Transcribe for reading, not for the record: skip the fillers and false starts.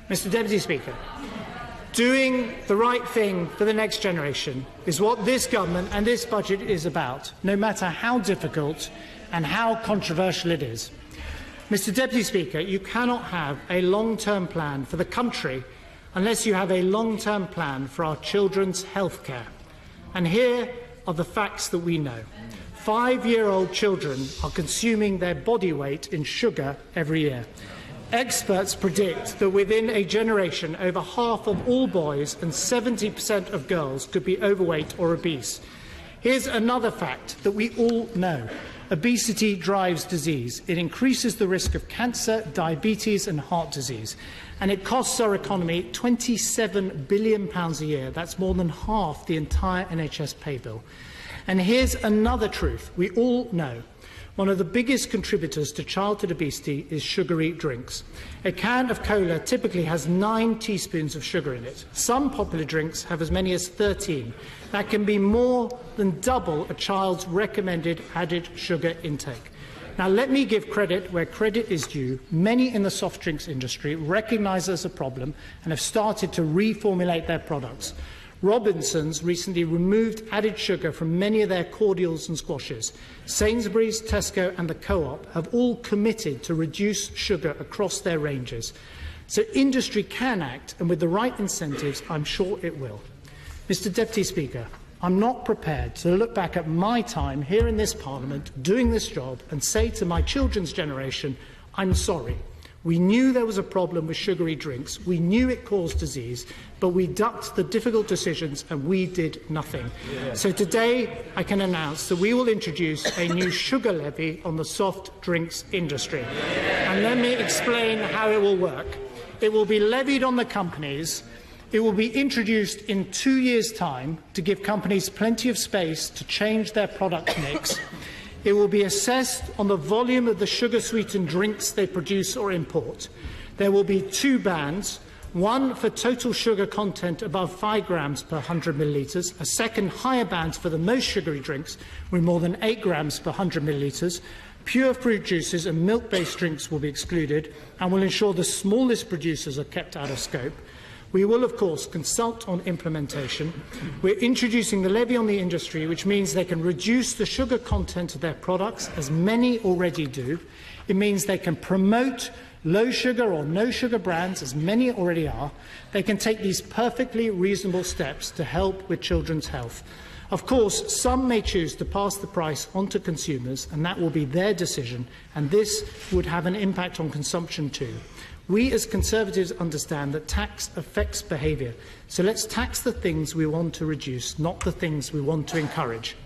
Mr. Deputy Speaker, doing the right thing for the next generation is what this government and this budget is about, no matter how difficult and how controversial it is. Mr. Deputy Speaker, you cannot have a long-term plan for the country unless you have a long-term plan for our children's health care. And here are the facts that we know. 5-year-old children are consuming their body weight in sugar every year. Experts predict that within a generation, over half of all boys and 70% of girls could be overweight or obese. Here's another fact that we all know. Obesity drives disease. It increases the risk of cancer, diabetes and heart disease. And it costs our economy £27 billion a year. That's more than half the entire NHS pay bill. And here's another truth we all know. One of the biggest contributors to childhood obesity is sugary drinks. A can of cola typically has 9 teaspoons of sugar in it. Some popular drinks have as many as 13. That can be more than double a child's recommended added sugar intake. Now, let me give credit where credit is due. Many in the soft drinks industry recognise there's a problem and have started to reformulate their products. Robinsons recently removed added sugar from many of their cordials and squashes. Sainsbury's, Tesco and the Co-op have all committed to reduce sugar across their ranges. So industry can act, and with the right incentives, I'm sure it will. Mr. Deputy Speaker, I'm not prepared to look back at my time here in this Parliament doing this job and say to my children's generation, I'm sorry. We knew there was a problem with sugary drinks. We knew it caused disease, but we ducked the difficult decisions and we did nothing. So today I can announce that we will introduce a new sugar levy on the soft drinks industry. And let me explain how it will work. It will be levied on the companies. It will be introduced in 2 years' time to give companies plenty of space to change their product mix. It will be assessed on the volume of the sugar-sweetened drinks they produce or import. There will be 2 bands, one for total sugar content above 5 grams per 100 millilitres, a second higher band for the most sugary drinks with more than 8 grams per 100 millilitres. Pure fruit juices and milk-based drinks will be excluded and will ensure the smallest producers are kept out of scope. We will, of course, consult on implementation. We're introducing the levy on the industry, which means they can reduce the sugar content of their products, as many already do. It means they can promote low-sugar or no-sugar brands, as many already are. They can take these perfectly reasonable steps to help with children's health. Of course, some may choose to pass the price on to consumers, and that will be their decision, and this would have an impact on consumption too. We as Conservatives understand that tax affects behaviour, so let's tax the things we want to reduce, not the things we want to encourage.